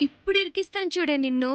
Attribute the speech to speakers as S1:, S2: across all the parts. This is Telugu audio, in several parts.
S1: ఇప్పుడు ఇరికిస్తాను చూడే నిన్ను.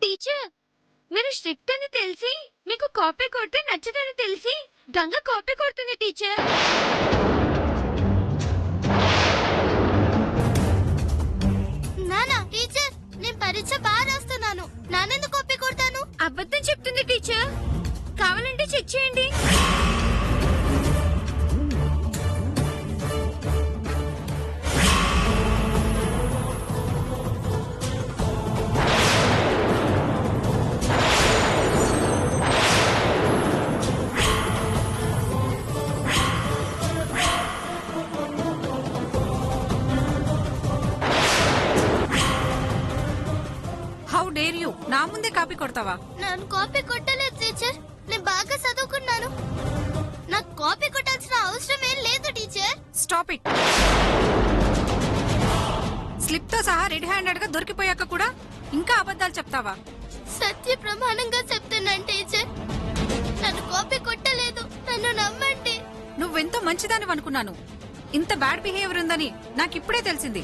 S1: టీచర్, మీరు స్ట్రిక్ట్ అని తెలిసి, మీకు కాపీ కొడితే నచ్చదని తెలిసి గంగ కాపీ కొడుతుంది టీచర్.
S2: నానా టీచర్, నేను పరీక్ష బాగా రాస్తున్నాను. నానెందుకు కాపీ కొడతాను?
S1: అబద్ధం చెప్తుంది టీచర్. కావాలంటే చెక్ చేయండి.
S3: హౌ డేర్ యూ నా ముందే కాపీ కొడతావా?
S2: నేను కాపీ కొట్టలేదు టీచర్. నేను బాగా చదువుకున్నాను. నాకు కాపీ కొట్టాల్సిన అవసరం ఏం లేదు టీచర్.
S3: Stop it. స్లిప్ తో సహా రెడ్ హ్యాండెడ్ గా దొరికిపోయాక కూడా ఇంకా అబద్ధాలు చెప్తావా?
S2: సత్య ప్రమాణంగా చెప్తున్నాను టీచర్. నన్ను కాపీ కొట్టలేదు. నన్ను నమ్మండి.
S3: నువ్వెంతో మంచిదాని అనుకున్నాను. ఇంత బ్యాడ్ బిహేవియర్ ఉందని నాకిప్పుడే తెలిసింది.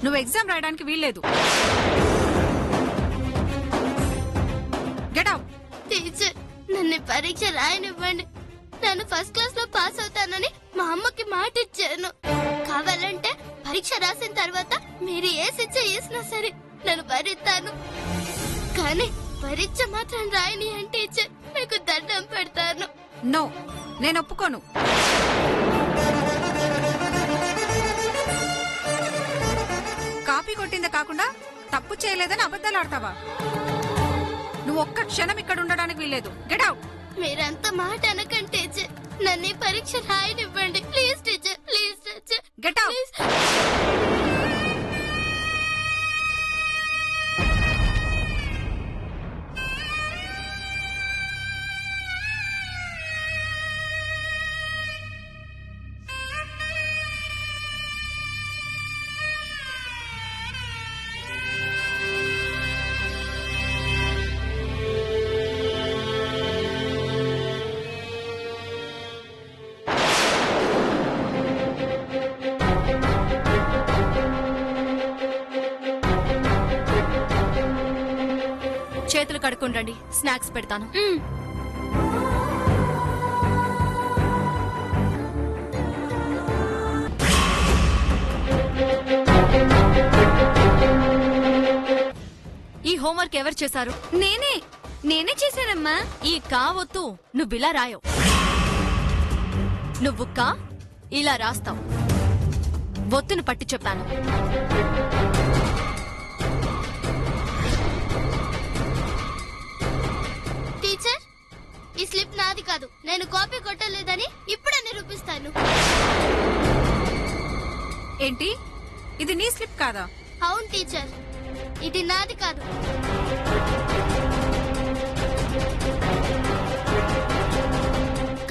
S3: నువ్వు ఎగ్జామ్ రాయడానికి వీల్లేదు. Get out.
S2: టీచర్, నన్ను పరీక్ష రాయనివ్వండి. నేను ఫస్ట్ క్లాస్ లో పాస్ అవుతానని మా అమ్మకి మాట ఇచ్చాను. కావాలంటే పరీక్ష రాసిన తర్వాత మీరు ఏ శిక్ష చేసినా సరే నేను భరిస్తాను. కానీ పరీక్ష మాత్రం రాయని అంటే టీచర్, మీకు దండం పెడతాను.
S3: నో, నేను ఒప్పుకోను. కాపీ కొట్టిందే కాకుండా తప్పు చేయలేదని అబద్ధాలు ఆడతావా? నువ్వు ఒక్క క్షణం ఇక్కడ ఉండడానికి వీల్లేదు. Get out.
S2: మీరంత మాట అనకండి టీచర్. నన్ను ఈ పరీక్ష రాయనివ్వండి please teacher. Please teacher.
S3: Get out.
S4: చేతులు కడుక్కుండండి, స్నాక్స్ పెడతాను. ఈ హోంవర్క్ ఎవరు చేశారు?
S1: నేనే చేశానమ్మా.
S4: ఈ కావొత్తు నువ్విలా రాయవు. నువ్వు కా ఇలా రాస్తావు. ఒత్తును పట్టి చెప్పాను.
S2: టీచర్, ఈ స్లిప్ నాది కాదు. నేను కాపీ కొట్టలేదని ఇప్పుడే నిరూపిస్తాను.
S3: ఏంటి, ఇది నీ స్లిప్ కాదా?
S2: అవును టీచర్, ఇది నాది కాదు.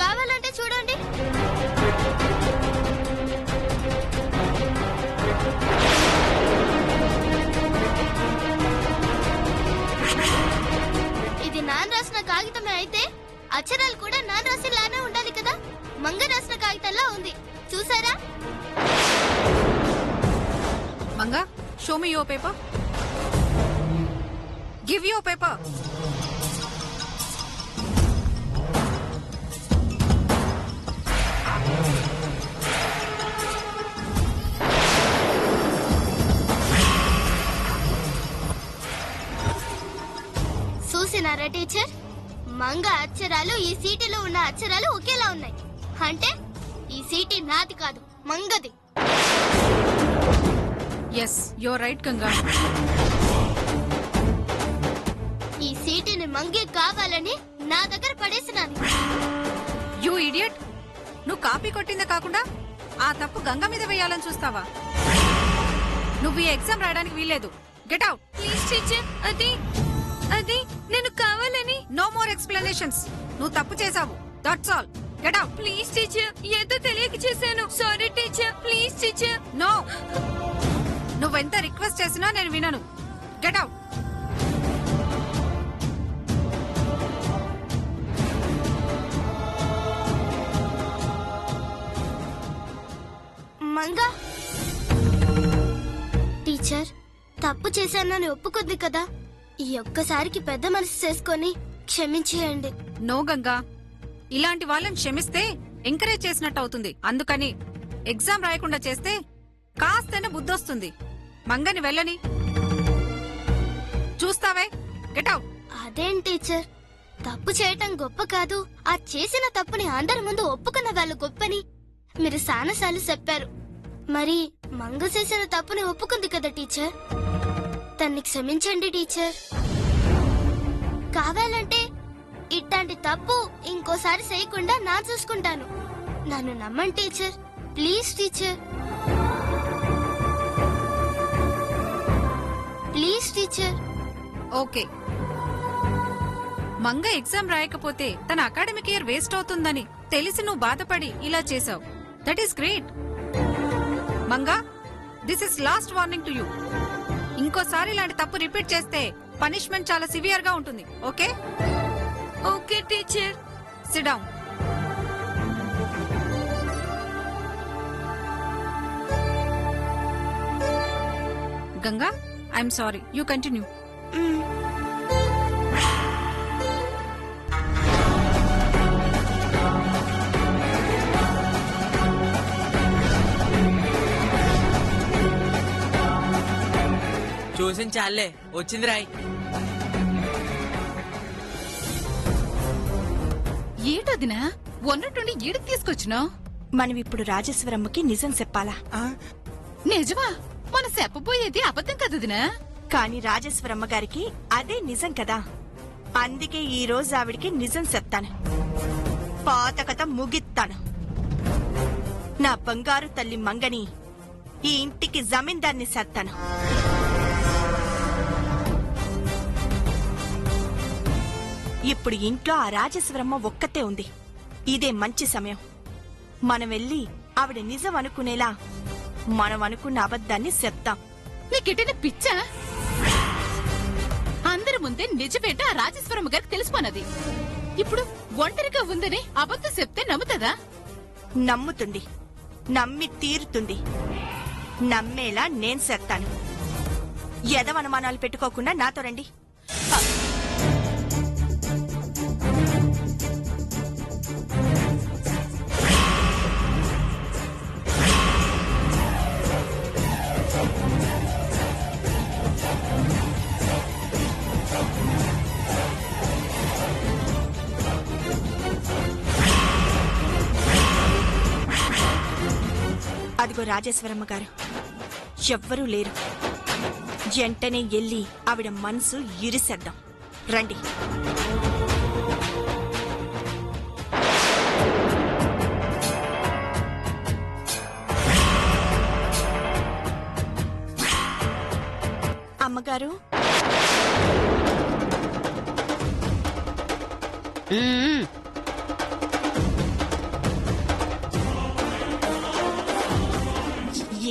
S2: కావాలంటే చూడండి. ఇది నాన్న రాసిన కాగితమే అయితే అక్షరాలు కూడా నాన్న రాసిలానే ఉండాలి కదా. మంగ రాసిన కాగితంలో ఉంది, చూసారా?
S3: Manga, show me your paper. Give your paper.
S2: చూసినారా టీచర్? మంగ అక్షరాలు ఈ సీటీలో ఉన్న అక్షరాలు ఒకేలా ఉన్నాయి. అంటే ఈ సీటీ నాది కాదు, మంగది.
S3: Yes, you're right Ganga.
S2: ఈ సీటీని మంగే కావాలని నా దగ్గర పడేసినాను.
S3: యూ ఇడియట్, నువ్వు కాపీ కొట్టిందే కాకుండా ఆ తప్పు గంగ మీద వేయాలని చూస్తావా? నువ్వు ఈ ఎగ్జామ్ రాయడానికి వీల్లేదు. Get out.
S1: ప్లీజ్ టీచర్, అది నేను కావాలని.
S3: No more explanations. నువ్వు తప్పు చేసావు, that's all. Get out.
S1: Please teacher, ఏదో తెలియక చేశాను. Sorry teacher, please teacher.
S3: No, నువ్వెంత రిక్వెస్ట్ చేసినా నేను వినను. Get out.
S2: మంగా టీచర్, తప్పు చేశానని ఒప్పుకుంది కదా, ఈ ఒక్కసారికి పెద్ద మనసు చేసుకొని క్షమించేయండి.
S3: నో గంగా, ఇలాంటి వాళ్ళని క్షమిస్తే ఎంకరేజ్ చేసినట్టు అవుతుంది. అందుకని ఎగ్జామ్ రాయకుండా చేస్తే కాస్తైనా బుద్ధొస్తుంది. మంగని వెళ్ళని చూస్తావే. Get out.
S2: అదేం టీచర్, తప్పు చేయటం గొప్ప కాదు, ఆ చేసిన తప్పుని అందరి ముందు ఒప్పుకున్న వాళ్ళు గొప్పని మీరు సానసార్లు చెప్పారు. మరి మంగ చేసిన తప్పుని ఒప్పుకుంది కదా టీచర్, తన్ని క్షమించండి టీచర్. కావాలంటే ఇట్లాంటి తప్పు ఇంకోసారి చేయకుండా నా చూసుకుంటాను. నన్ను నమ్మండి teacher, please teacher, please teacher.
S3: Okay. Manga exam రాయకపోతే తన అకాడమిక్ ఇయర్ వేస్ట్ అవుతుందని తెలిసి నువ్వు బాధపడి ఇలా చేసావు. That is great. Manga, this is last warning to you. ఇంకోసారి ఇలాంటి తప్పు రిపీట్ చేస్తే పనిష్మెంట్ చాలా సివియర్ గా ఉంటుంది. Okay?
S1: Okay teacher.
S3: SIT down. Ganga, I'm sorry. You continue.
S5: చూసిన చాలే, వచ్చింది రాయ్.
S6: ఏటదినా ఉన్నట్టుండి ఈడికి తీసుకొచ్చినావు?
S7: మనం ఇప్పుడు రాజేశ్వరమ్మకి నిజం చెప్పాలా?
S6: నిజమా? మన చెప్పబోయేది అబద్ధం కదదినా?
S7: కాని రాజేశ్వరమ్మ గారికి అదే నిజం కదా. అందుకే ఈ రోజు ఆవిడికి నిజం చెప్తాను. పాత కథ ముగిస్తాను. నా బంగారు తల్లి మంగని ఈ ఇంటికి జమీందార్ని చేస్తాను. ఇప్పుడు ఇంట్లో ఆ రాజేశ్వరమ్మ ఒక్కతే ఉంది. ఇదే మంచి సమయం. మనం వెళ్ళి ఆవిడ నిజం అనుకునేలా మనం అనుకున్న అబద్ధాన్ని చెప్తాం.
S6: నీకెట్టిన పిచ్చా? అందరి ముందే నిజమేంటో ఆ రాజేశ్వరమ్మ గారికి తెలిసిపోనది. ఇప్పుడు ఒంటరిగా ఉందని అబద్ధం చెప్తే నమ్ముతుందా?
S7: నమ్ముతుంది, నమ్మి తీరుతుంది. నమ్మేలా నేను చేస్తాను. ఎదవనుమానాలు పెట్టుకోకుండా నాతో రండి. అదిగో రాజేశ్వరమ్మ గారు. ఎవ్వరూ లేరు. వెంటనే ఎల్లి ఆవిడ మనసు ఇరిసేద్దాం. రండి. అమ్మగారు,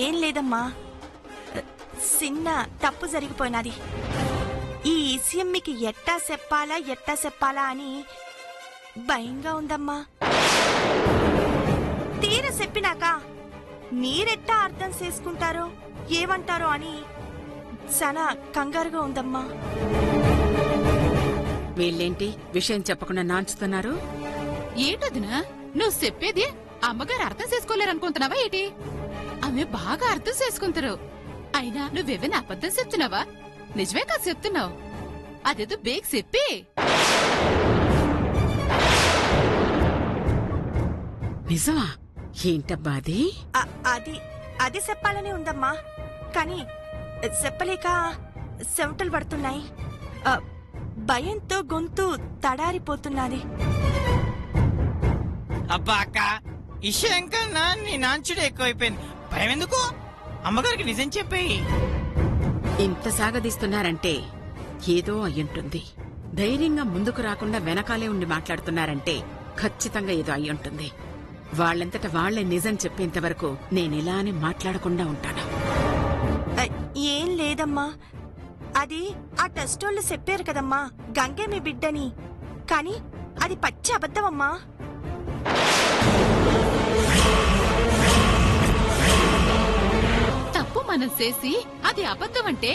S7: ఏం లేదమ్మా, చిన్న తప్పు జరిగిపోయినది. ఈ విషయం మీకు ఎట్టా చెప్పాలా అని భయంగా ఉందమ్మా. తీర చెప్పినాక మీరెట్టా అర్థం చేసుకుంటారో ఏమంటారో అని చాలా కంగారుగా ఉందమ్మా.
S8: వీళ్ళేంటి విషయం చెప్పకుండా నాంచుతున్నారు?
S6: ఏంటదినా నువ్వు చెప్పేది అమ్మగారు అర్థం చేసుకోలేరనుకుంటున్నావా ఏంటి? ఆమె బాగా అర్థం చేసుకుంటారు. అయినా నువ్వేమైనా అబద్ధం చెప్తున్నావా? నిజమే కాదు చెప్తున్నావు. అదేదో బేగ్ చెప్పి.
S8: నిజమా? ఏంటబ్బా అది?
S7: అది చెప్పాలని ఉందమ్మా, కానీ చెప్పలేక చెమటలు పడుతున్నాయి. భయంతో గొంతు తడారిపోతున్నది.
S5: అబ్బా అక్క విషయం కన్నా నీ నాంచుడు ఎక్కువైపోయింది. భయం ఎందుకు? అమ్మగారికి నిజం చెప్పేయి.
S8: ఇంత సాగదీస్తున్నారంటే ఏదో అయ్యుంటుంది. ధైర్యంగా ముందుకు రాకుండా వెనకాలే ఉండి మాట్లాడుతున్నారంటే ఖచ్చితంగా ఏదో అయ్యుంటుంది. వాళ్ళంతట వాళ్లే నిజం చెప్పేంత వరకు నేనిలానే మాట్లాడకుండా ఉంటాను.
S7: ఏం లేదమ్మా, అది ఆ టెస్టోళ్ళు చెప్పారు కదమ్మా గంగే మీ బిడ్డని. కానీ అది పచ్చి అబద్ధమమ్మా.
S6: తప్పు మనం చేసి అది అబద్ధం అంటే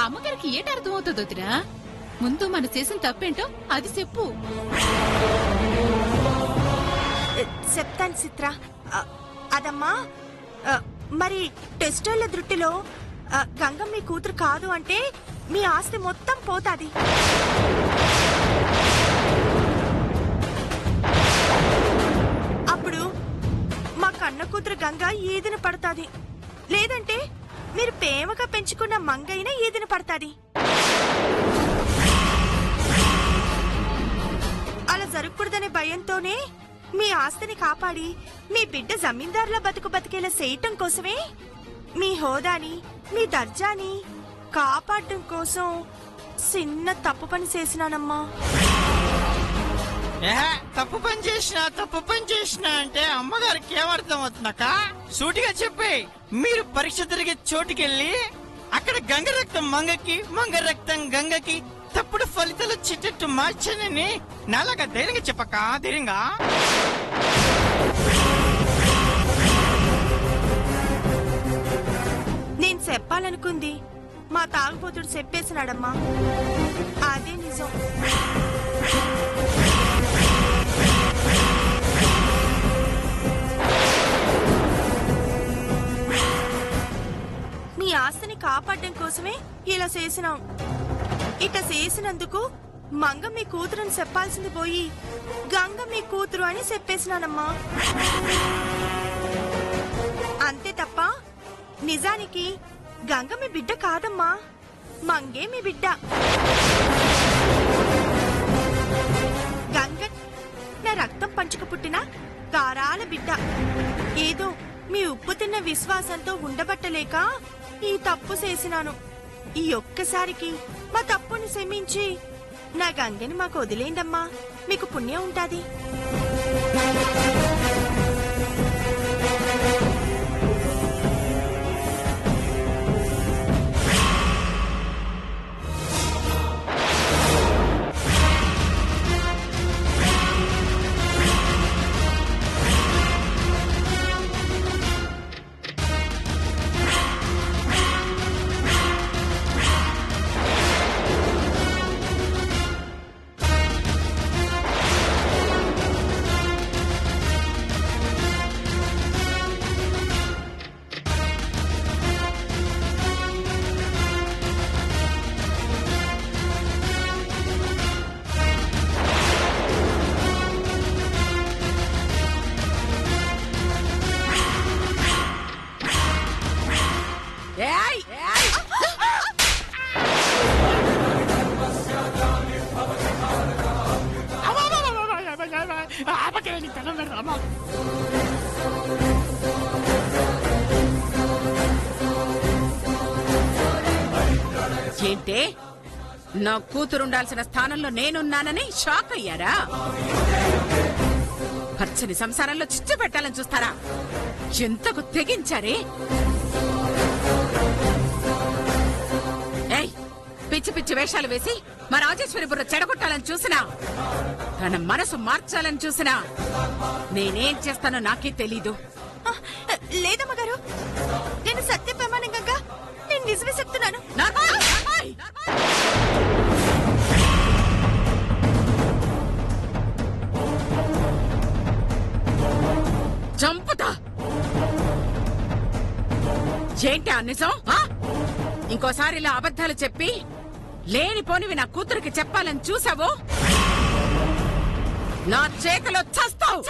S6: అమ్మగారికి ఏట అర్థమవుతుంది వదినా? ముందు మనం చేసిన తప్పేంటో అది చెప్పు.
S7: చెప్తాను చిత్ర. అదమ్మా, మరి టెస్టోళ్ళ దృష్టిలో గంగం మీ కూతురు కాదు అంటే మీ ఆస్తి మొత్తం పోతాది. అప్పుడు మా కన్న కూతురు గంగ ఈదిన పడతాది. లేదంటే మీరు ప్రేమగా పెంచుకున్న మంగైన ఈదిన పడతాది. అలా జరగకూడదనే భయంతోనే మీ ఆస్తిని కాపాడి మీ బిడ్డ జమీందారుల బతికేలా చేయటం కోసమే మీ హోదాని మీ దర్జాని కాపాడటం కోసం చిన్న తప్పు పని చేసినానమ్మా.
S5: తప్పు పని చేసినా అంటే అమ్మగారికి ఏమర్థం అవుతుందక్క? సూటిగా చెప్పి, మీరు పరీక్ష జరిగే చోటుకెళ్ళి అక్కడ గంగ రక్తం మంగకి, మంగ రక్తం గంగకి తప్పుడు ఫలితాలు వచ్చేటట్టు మార్చానని నాలాగా ధైర్యంగా చెప్పక్క. ధైర్యంగా
S7: నేను చెప్పాలనుకుంది మా తాగుబోతుడు చెప్పేసినాడమ్మా. అదే నిజం. మీ ఆస్తిని కాపాడడం కోసమే ఇలా చేసినాం. ఇట చేసినందుకు మంగ మీ కూతురుని చెప్పాల్సింది పోయి గంగ మీ కూతురు అని చెప్పేసినానమ్మా. అంతే తప్ప నిజానికి గంగ మీ బిడ్డ కాదమ్మా, మంగే మీ బిడ్డ. గంగ నా రక్తం పంచుక పుట్టిన గారాల బిడ్డ. ఏదో మీ ఉప్పు తిన్న విశ్వాసంతో ఉండబట్టలేక ఈ తప్పు చేసినాను. ఈ ఒక్కసారికి మా తప్పుని క్షమించి నా గంగని మాకు వదిలేందమ్మా. మీకు పుణ్యం ఉంటాది.
S8: ఏంటే, నా కూతురుండాల్సిన స్థానంలో నేనున్నానని షాక్ అయ్యారా? పచ్చని సంసారంలో చిచ్చు పెట్టాలని చూస్తారా? ఎంతకు తెగించారే? ఏయ్, పిచ్చి పిచ్చి వేషాలు వేసి మా రాజేశ్వరి బుర్ర చెడగొట్టాలని చూసినా, తన మనసు మార్చాలని చూసినా నేనేం చేస్తానో నాకే తెలీదు.
S7: లేదమ్మ గారు, నేను సత్య ప్రమాణంగా నేను నిజమే చెప్తున్నాను.
S8: చంపుతా. ఏంటి ఆ నిజం? ఇంకోసారి ఇలా అబద్ధాలు చెప్పి లేనిపోనివి నా కూతురికి చెప్పాలని చూసావో నా చేతిలో చస్తావు.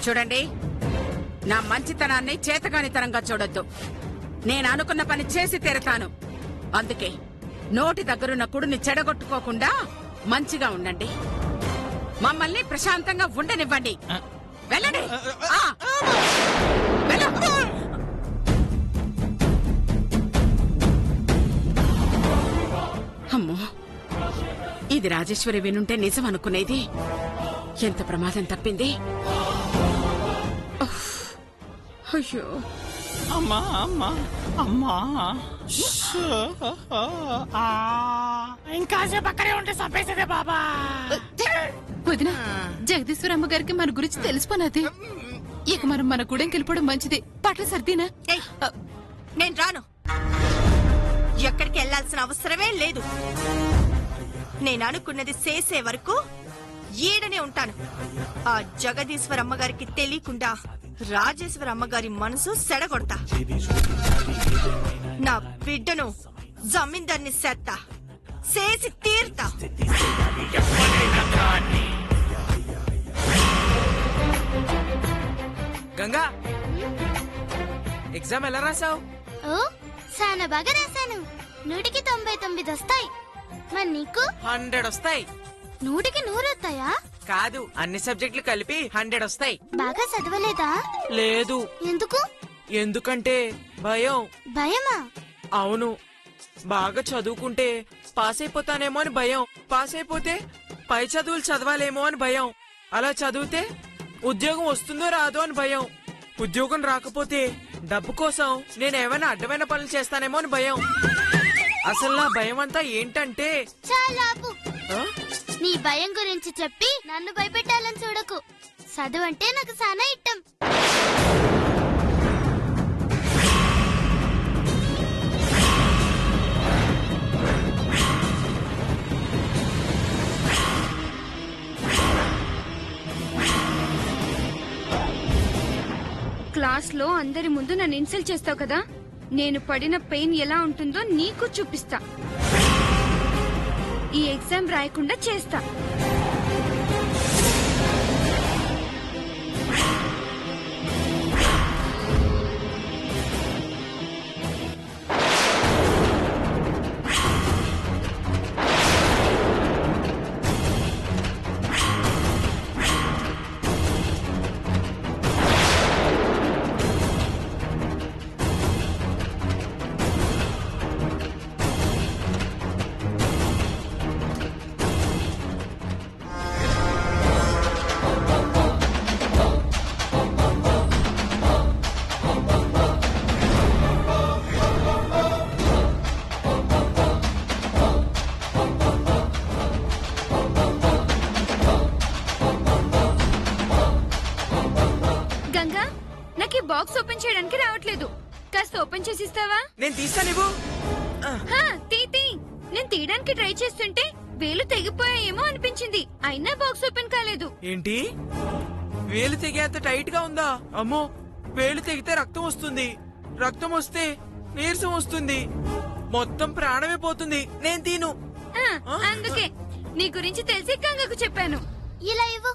S8: చూడండి, నా మంచితనాన్ని చేతగానితనంగా చూడొద్దు. నేను అనుకున్న పని చేసి తీరతాను. అందుకే నోటి దగ్గరున్న కుడిని చెడగొట్టుకోకుండా మంచిగా ఉండండి. మమ్మల్ని ప్రశాంతంగా ఉండనివ్వండి. వెళ్ళండి. ఆ, వెళ్ళు. అమ్మో, ఇది రాజేశ్వరి వినుంటే నిజం అనుకునేది. ఎంత ప్రమాదం తప్పింది. ఉఫ్. అయ్యో,
S5: అమ్మా అమ్మా అమ్మా ఇంకాసేపు అక్కడే ఉంటే చంపేసేదే బాబా.
S6: వదిన, జగదీశ్వరమ్మ గారికి మన గురించి తెలిసిపోనది. ఇక మనం మన గుడెంకి వెళ్ళిపోవడం మంచిది. పట్ల సర్దీనా?
S7: ఏయ్, నేను రాను. ఎక్కడికి వెళ్లాల్సిన అవసరమే లేదు. నేను అనుకున్నది చేసే వరకు ఈడనే ఉంటాను. ఆ జగదీశ్వర అమ్మగారికి తెలియకుండా రాజేశ్వర అమ్మగారి మనసు సెడగొడతా. నా బిడ్డను జమీందార్ని చేస్తా, చేసి తీరుతా.
S9: గంగా, ఎగ్జామ్ ఎలా రాసావు?
S2: ఓ, చాలా బాగా రాశాను. 100కి 99 వస్తాయి. మరి నీకు
S9: 100 వస్తాయి.
S2: 100కి 100 వస్తాయా?
S9: కాదు, అన్ని సబ్జెక్టులు కలిపి 100 వస్తాయి.
S2: బాగా చదవలేదా?
S9: లేదు.
S2: ఎందుకు?
S9: ఎందుకంటే భయం.
S2: భయమా?
S9: అవును, బాగా చదువుకుంటే పాస్ అయిపోతానేమో అని భయం. పాస్ అయిపోతే పై చదువులు చదవాలేమో అని భయం. అలా చదివితే ఉద్యోగం వస్తుందో రాదో అని భయం. ఉద్యోగం రాకపోతే డబ్బు కోసం నేను ఏమైనా అడ్డమైన పనులు చేస్తానేమో అని భయం. అసలు నా భయం అంతా ఏంటంటే,
S2: చాలా ఆపు.
S9: ఆ?
S2: నీ భయం గురించి చెప్పి నన్ను భయపెట్టాలని చూడకు. చదువు అంటే నాకు చాలా ఇష్టం.
S1: క్లాస్ లో అందరి ముందు నన్ను ఇన్సల్ట్ చేస్తావు కదా, నేను పడిన పెయిన్ ఎలా ఉంటుందో నీకు చూపిస్తా. ఈ ఎగ్జామ్ రాయకుండా చేస్తా. గంగా, నాకు ఈ బాక్స్ ఓపెన్ చేయడానికి రావట్లేదు. కాస్త ఓపెన్ చేసి ఇస్తావా?
S9: నేను తీస్తానివ్వు.
S1: హా, తీ. నేను తీయడానికి ట్రై చేస్తుంటే వేలు తెగిపోయాయేమో అనిపించింది. అయినా బాక్స్ ఓపెన్ కాలేదు.
S9: ఏంటి, వేలు తెగేంత టైట్ గా ఉందా? అమ్మో, వేలు తెగితే రక్తం వస్తుంది. రక్తం వస్తే నీరసం వస్తుంది. మొత్తం ప్రాణమే పోతుంది. నేను తీను.
S1: అందుకే నీ గురించి తెలిసి గంగకు చెప్పాను.
S2: ఇలా ఇవ్వు.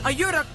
S9: అయ్యో, రక్తం